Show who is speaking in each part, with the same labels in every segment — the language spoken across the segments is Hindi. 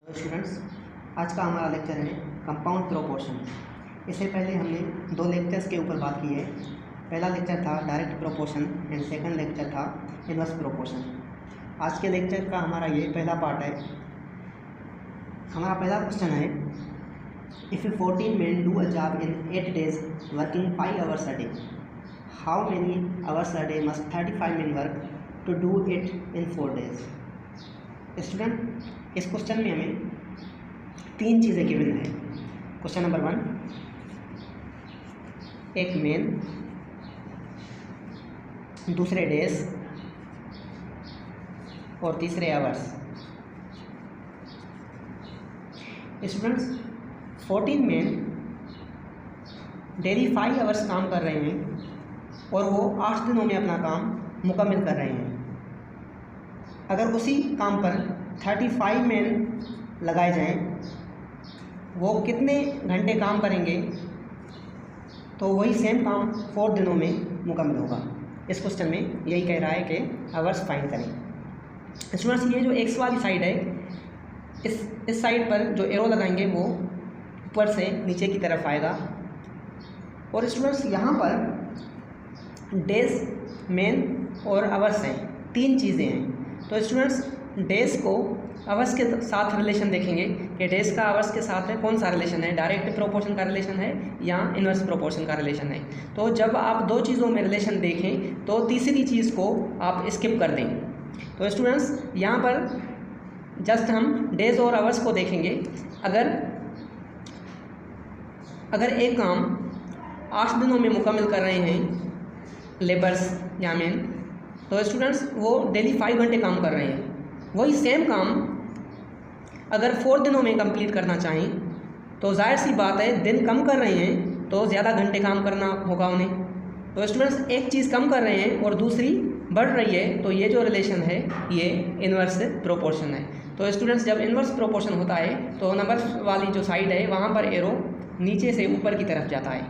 Speaker 1: स्टूडेंट्स, आज का हमारा लेक्चर है कंपाउंड प्रोपोर्शन। इससे पहले हमने दो लेक्चर्स के ऊपर बात की है। पहला लेक्चर था direct proportion and second lecture था इनवर्स प्रोपोर्शन। आज के लेक्चर का हमारा ये पहला पार्ट है। हमारा पहला क्वेश्चन है, if 14 men do a job in 8 days working 5 hours a day, how many hours a day must 35 men work to do it in 4 days? Student, इस क्वेश्चन में हमें तीन चीज़ें गिवन है। क्वेश्चन नंबर 1, एक मेन, दूसरे डेज और तीसरे hours. Students, 14 main daily 5 hours काम कर रहे हैं और वो 8 दिनों में अपना काम मुकम्मल कर रहे हैं। अगर उसी काम पर 35 मेन लगाए जाएं, वो कितने घंटे काम करेंगे? तो वही सेम काम 4 दिनों में मुकम्मल होगा। इस क्वेश्चन में यही कह रहा है कि आवर्स फाइंड करें। स्टूडेंट्स, ये जो एक्स वाली साइड है, इस साइड पर जो एरो लगाएंगे वो ऊपर से नीचे की तरफ आएगा। और स्टूडेंट्स, यहाँ पर डेज, मेन और आवर्स हैं, तीन चीज़ें हैं। तो स्टूडेंट्स, डेज को आवर्स के साथ रिलेशन देखेंगे कि डेज का आवर्स के साथ है कौन सा रिलेशन है, डायरेक्ट प्रोपोर्शन का रिलेशन है या इनवर्स प्रोपोर्शन का रिलेशन है। तो जब आप दो चीज़ों में रिलेशन देखें तो तीसरी चीज़ को आप स्किप कर दें। तो स्टूडेंट्स, यहाँ पर जस्ट हम डेज और आवर्स को देखेंगे। अगर एक काम 8 दिनों में मुकम्मल कर रहे हैं लेबर्स या मेन, तो स्टूडेंट्स वो डेली 5 घंटे काम कर रहे हैं। वही सेम काम अगर 4 दिनों में कंप्लीट करना चाहें तो जाहिर सी बात है, दिन कम कर रहे हैं तो ज़्यादा घंटे काम करना होगा उन्हें। तो स्टूडेंट्स, एक चीज़ कम कर रहे हैं और दूसरी बढ़ रही है, तो ये जो रिलेशन है ये इनवर्स प्रोपोर्शन है। तो स्टूडेंट्स, जब इनवर्स प्रोपोर्शन होता है तो नंबर वाली जो साइड है वहाँ पर एरो नीचे से ऊपर की तरफ जाता है।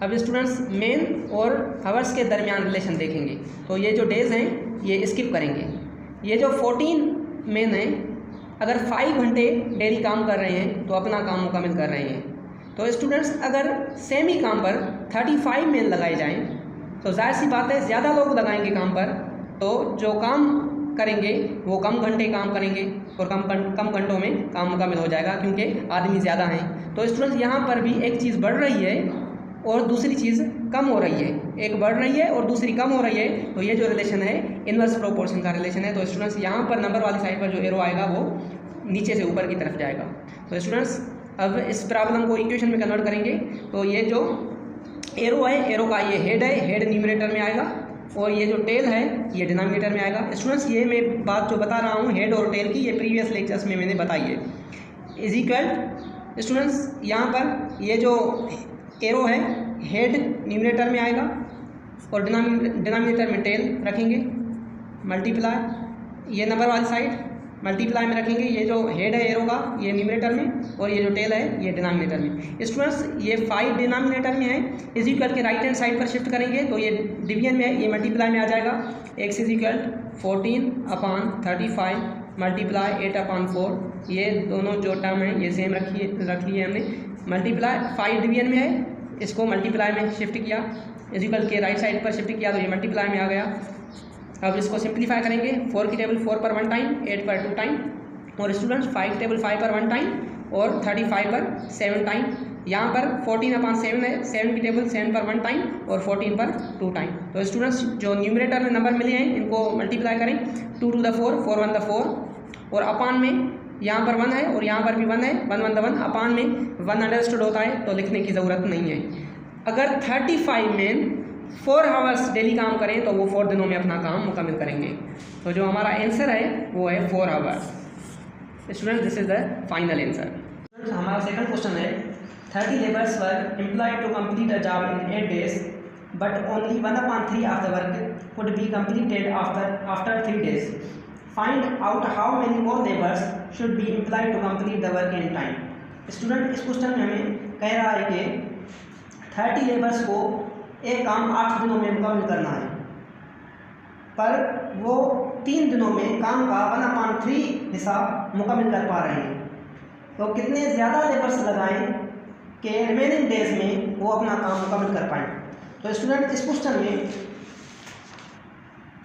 Speaker 1: अब स्टूडेंट्स, मेन और आवर्स के दरमियान रिलेशन देखेंगे तो ये जो डेज हैं ये स्किप करेंगे। ये जो 14 मेन हैं, अगर 5 घंटे डेली काम कर रहे हैं तो अपना काम मुकम्मल कर रहे हैं। तो स्टूडेंट्स, अगर सेम ही काम पर 35 मेन लगाए जाएं तो जाहिर सी बात है ज़्यादा लोग लगाएंगे काम पर, तो जो काम करेंगे वो कम घंटे काम करेंगे और कम घंटों में काम मुकम्मल हो जाएगा, क्योंकि आदमी ज़्यादा हैं। तो स्टूडेंट्स, यहाँ पर भी एक चीज़ बढ़ रही है और दूसरी चीज़ कम हो रही है। एक बढ़ रही है और दूसरी कम हो रही है, तो ये जो रिलेशन है इनवर्स प्रोपोर्शन का रिलेशन है। तो स्टूडेंट्स, यहाँ पर नंबर वाली साइड पर जो एरो आएगा वो नीचे से ऊपर की तरफ जाएगा। तो स्टूडेंट्स, अब इस प्रॉब्लम को इक्वेशन में कन्वर्ट करेंगे तो ये जो एरो है, एरो का ये हेड है, हेड न्यूमरेटर में आएगा और ये जो टेल है ये डिनोमिनेटर में आएगा। स्टूडेंट्स, ये मैं बात जो बता रहा हूँ हेड और टेल की, ये प्रीवियस लेक्चर्स में मैंने बताई है। इज इक्वल स्टूडेंट्स, यहाँ पर ये जो एरो है हेड न्यूमरेटर में आएगा और डिनोमिनेटर में टेल रखेंगे, मल्टीप्लाई ये नंबर वाली साइड मल्टीप्लाई में रखेंगे। ये जो हेड है एरो का ये न्यूमरेटर में और ये जो टेल है ये डिनोमिनेटर में। स्टूडेंट्स, ये 5 डिनोमिनेटर में है, इज इक्वल के राइट हैंड साइड पर शिफ्ट करेंगे तो ये डिवीजन में है, ये मल्टीप्लाई में आ जाएगा। x is equal 14/35 multiply 8/4। ये दोनों जो टर्म है ये सेम रख ली है हमने। मल्टीप्लाई 5 डिवीजन में है, इसको मल्टीप्लाई में शिफ्ट किया, इज इक्वल के राइट साइड पर शिफ्ट किया तो ये मल्टीप्लाई में आ गया। अब इसको सिंप्लीफाई करेंगे, 4 की टेबल 4 पर 1 टाइम, 8 पर 2 टाइम और स्टूडेंट्स 5 टेबल 5 पर 1 टाइम और 35 पर 7 टाइम। यहाँ पर 14/7 है, 7 की टेबल 7 पर 1 टाइम और 14 पर 2 टाइम। तो स्टूडेंट्स, जो न्यूमरेटर में नंबर मिले हैं इनको मल्टीप्लाई करें, 2 to the 4, 4 1 the 4 और अपान में यहाँ पर 1 है और यहाँ पर भी 1 है, 1 1 the 1 अपान में 1 अंडरस्टूड होता है तो लिखने की ज़रूरत नहीं है। अगर 35 मेन 4 आवर्स डेली काम करें तो वो 4 दिनों में अपना काम मुकम्मल करेंगे। तो जो हमारा आंसर है वो है 4 hours. Student, this is the final answer. हमारा सेकंड क्वेश्चन है, 30 labours were employed to complete a job in 8 days but only 1/3 of the work could be completed after 3 days। Find out how many more labours should be employed to complete the work in time. Student, इस क्वेश्चन में हमें कह रहा है कि 30 लेबर्स को एक काम 8 दिनों में मुकम्मल करना है, पर वो 3 दिनों में काम का 1/3 हिस्सा मुकम्मल कर पा रहे हैं। तो कितने ज़्यादा लेबर्स लगाएं कि रिमेनिंग डेज में वो अपना काम मुकम्मल कर पाएँ। तो स्टूडेंट इस क्वेश्चन में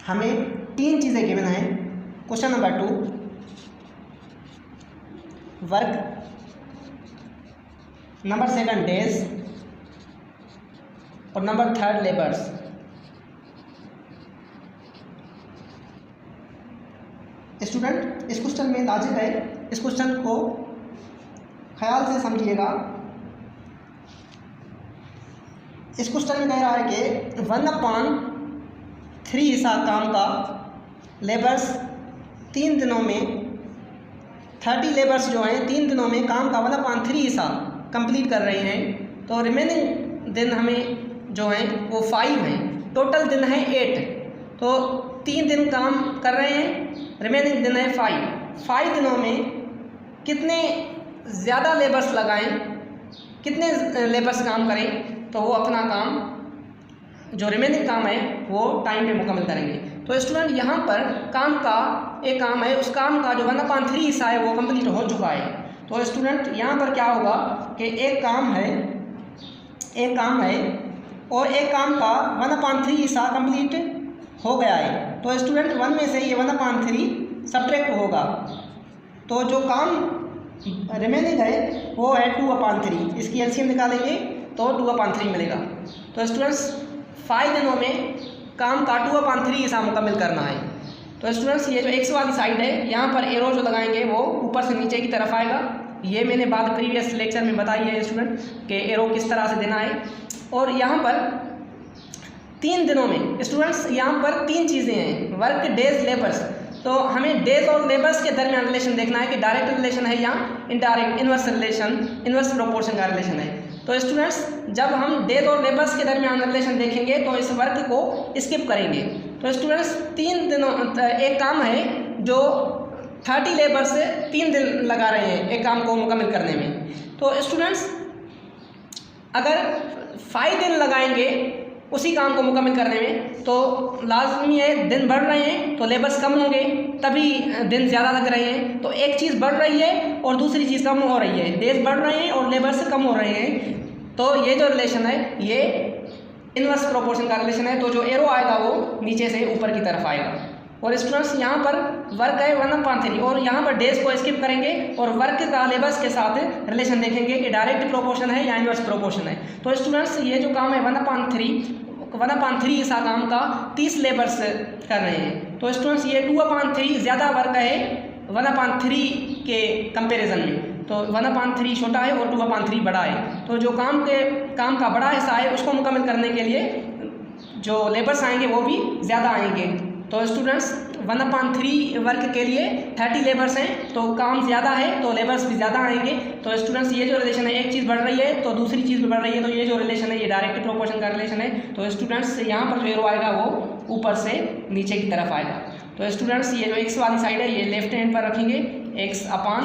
Speaker 1: हमें 3 चीज़ें गिवन हैं। Question number 2 work, number 2 days और नंबर 3 लेबर्स। स्टूडेंट इस क्वेश्चन में लॉजिक है, इस क्वेश्चन को ख्याल से समझिएगा। इस क्वेश्चन में कह रहा है कि 1/3 हिस्सा काम का लेबर्स 3 दिनों में 30 लेबर्स जो हैं 3 दिनों में काम का 1/3 हिस्सा कंप्लीट कर रहे हैं। तो रिमेनिंग दिन हमें जो हैं वो 5 हैं, टोटल दिन है 8। तो 3 दिन काम कर रहे हैं, रिमेनिंग दिन है 5 दिनों में कितने ज़्यादा लेबर्स लगाएं, कितने लेबर्स काम करें तो वो अपना काम जो रिमेनिंग काम है वो टाइम पे मुकम्मल करेंगे। तो स्टूडेंट यहाँ पर काम का एक काम है, उस काम का जो 1/3 हिस्सा है वो कंप्लीट हो चुका है। तो स्टूडेंट यहाँ पर क्या होगा कि एक काम है और एक काम का 1/3 हिस्सा कंप्लीट हो गया है। तो स्टूडेंट 1 में से ये 1/3 सब्ट्रैक्ट होगा, तो जो काम रिमेनिंग है वो है 2/3। इसकी एलसीएम निकालेंगे तो 2/3 मिलेगा। तो स्टूडेंट्स 5 दिनों में काम का 2/3 हिस्सा मुकम्मल करना है। तो स्टूडेंट्स ये जो एक्स वाली साइड है यहाँ पर एरो जो लगाएंगे वो ऊपर से नीचे की तरफ आएगा। ये मैंने बात प्रीवियस लेक्चर में बताई है स्टूडेंट कि एरो किस तरह से देना है। और यहाँ पर 3 दिनों में स्टूडेंट्स यहाँ पर 3 चीज़ें हैं, वर्क, डेज, लेबर्स। तो हमें डेज और लेबर्स के दरमियान रिलेशन देखना है कि डायरेक्ट रिलेशन है या indirect inverse relation, inverse proportion का रिलेशन है। तो स्टूडेंट्स जब हम डेज और लेबर्स के दरमियान रिलेशन देखेंगे तो इस वर्क को स्किप करेंगे। तो स्टूडेंट्स 3 दिनों एक काम है जो 30 लेबर से 3 दिन लगा रहे हैं एक काम को मुकम्मल करने में। तो स्टूडेंट्स अगर 5 दिन लगाएंगे उसी काम को मुकम्मल करने में तो लाजमी है दिन बढ़ रहे हैं तो लेबर्स कम होंगे, तभी दिन ज़्यादा लग रहे हैं। तो एक चीज़ बढ़ रही है और दूसरी चीज़ कम हो रही है, डेज बढ़ रहे हैं और लेबर्स कम हो रहे हैं। तो ये जो रिलेशन है ये इन्वर्स प्रोपोर्शन का रिलेशन है। तो जो एरो आएगा वो नीचे से ऊपर की तरफ आएगा। और स्टूडेंट्स यहाँ पर वर्क है 1/3 और यहाँ पर डेज को स्किप करेंगे और वर्क का लेबर्स के साथ रिलेशन देखेंगे कि डायरेक्ट प्रोपोर्शन है या इन्वर्स प्रोपोर्शन है। तो स्टूडेंट्स ये जो काम है 1/3 हिस्सा काम का 30 लेबर्स कर रहे हैं। तो स्टूडेंट्स ये 2/3 ज़्यादा वर्क है 1/3 के कंपैरिजन में। तो 1/3 छोटा है और 2/3 बड़ा है। तो जो काम का बड़ा हिस्सा है उसको मुकम्मल करने के लिए जो लेबर्स आएंगे वो भी ज़्यादा आएंगे। तो स्टूडेंट्स 1/3 वर्क के लिए 30 लेबर्स हैं तो काम ज़्यादा है तो लेबर्स भी ज़्यादा आएंगे। तो स्टूडेंट्स ये जो रिलेशन है एक चीज़ बढ़ रही है तो दूसरी चीज़ भी बढ़ रही है। तो ये जो रिलेशन है ये डायरेक्ट प्रोपोर्शन का रिलेशन है। तो स्टूडेंट्स यहाँ पर जो एरो आएगा वो ऊपर से नीचे की तरफ आएगा। तो स्टूडेंट्स ये जो एक्स वाली साइड है ये लेफ्ट हैंड पर रखेंगे, एक्स अपान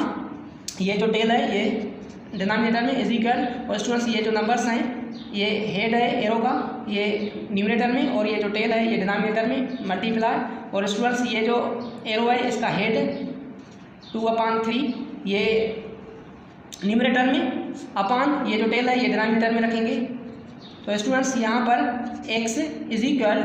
Speaker 1: ये जो टेल है ये डिनोमिनेटर में इज इक्वल। और स्टूडेंट्स ये जो नंबर्स हैं ये हेड है एरो का ये न्यूमरेटर में और ये जो टेल है ये डिनोमिनेटर में मल्टीप्लाई। और स्टूडेंट्स ये जो एरो है इसका हेड 2/3 ये न्यूमरेटर में अपान ये जो टेल है ये डिनोमिनेटर में रखेंगे। तो स्टूडेंट्स यहाँ पर x इज इक्वल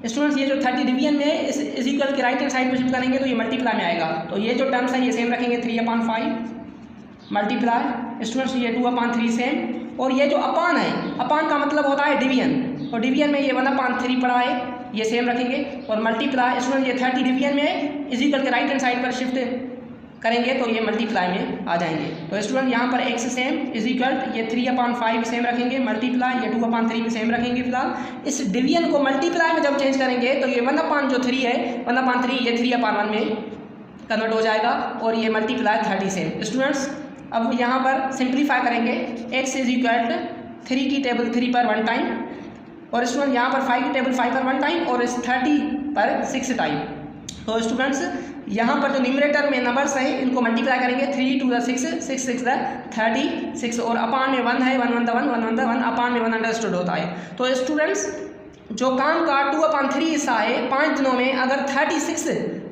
Speaker 1: स्टूडेंट्स ये जो 30 डिवीजन में है इस इक्वल के राइट हैंड साइड में शिफ्ट करेंगे तो ये मल्टीप्लाई में आएगा। तो ये जो टर्म्स हैं ये सेम रखेंगे 3/5 मल्टीप्लाई स्टूडेंट्स ये 2/3 सेम। और ये जो अपान है अपान का मतलब होता है डिवीजन और डिवीजन में ये 1/3 पड़ा है ये सेम रखेंगे। और मल्टीप्लाई स्टूडेंट ये 30 डिवीजन में है इज इक्वल के राइट हैंड साइड पर शिफ्ट करेंगे तो ये मल्टीप्लाई में आ जाएंगे। तो स्टूडेंट यहाँ पर x सेम इज इक्वल ये 3/5 सेम रखेंगे मल्टीप्लाई ये 2/3 भी सेम रखेंगे। फिलहाल इस डिवीजन को मल्टीप्लाई में जब चेंज करेंगे तो ये 1/3 है 1/3 ये 3/1 में कन्वर्ट हो जाएगा और ये मल्टीप्लाई 30 सेम। स्टूडेंट्स अब यहाँ पर सिंप्लीफाई करेंगे x इज इक्वल 3 की टेबल 3 पर 1 टाइम और स्टूडेंट यहाँ पर 5 की टेबल 5 पर 1 टाइम और इस 30 पर 6 टाइम। तो स्टूडेंट्स यहाँ पर जो न्यूमरेटर में नंबर्स हैं इनको मल्टीप्लाई करेंगे 3 2 6 6 6 36 और अपान में 1 है 1 1 1 1 1 1 अपान में 1 अंडरस्टूड होता है। तो स्टूडेंट्स जो काम का 2/3 हिस्सा है 5 दिनों में अगर 36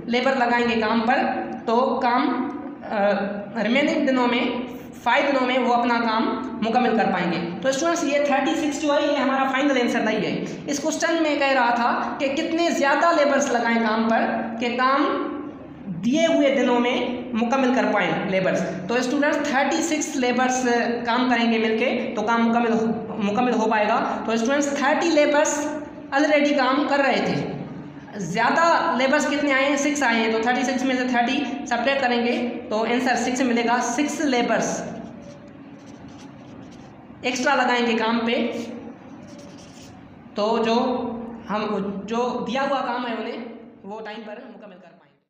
Speaker 1: लेबर लगाएंगे काम पर तो काम रिमेनिंग दिनों में 5 दिनों में वो अपना काम मुकम्मल कर पाएंगे। तो स्टूडेंट्स ये 36 जो है ये हमारा फाइनल आंसर नहीं है। इस क्वेश्चन में कह रहा था कि कितने ज़्यादा लेबर्स लगाएं काम पर कि काम दिए हुए दिनों में मुकम्मल कर पाएँ लेबर्स। तो स्टूडेंट्स 36 लेबर्स काम करेंगे मिलके तो काम मुकम्मल हो पाएगा। तो स्टूडेंट्स 30 लेबर्स ऑलरेडी काम कर रहे थे, ज़्यादा लेबर्स कितने आए हैं 6 आए हैं। तो 36 में से 30 सब्ट्रैक्ट करेंगे तो आंसर 6 मिलेगा। 6 लेबर्स एक्स्ट्रा लगाएंगे काम पे तो जो दिया हुआ काम है उन्हें वो टाइम पर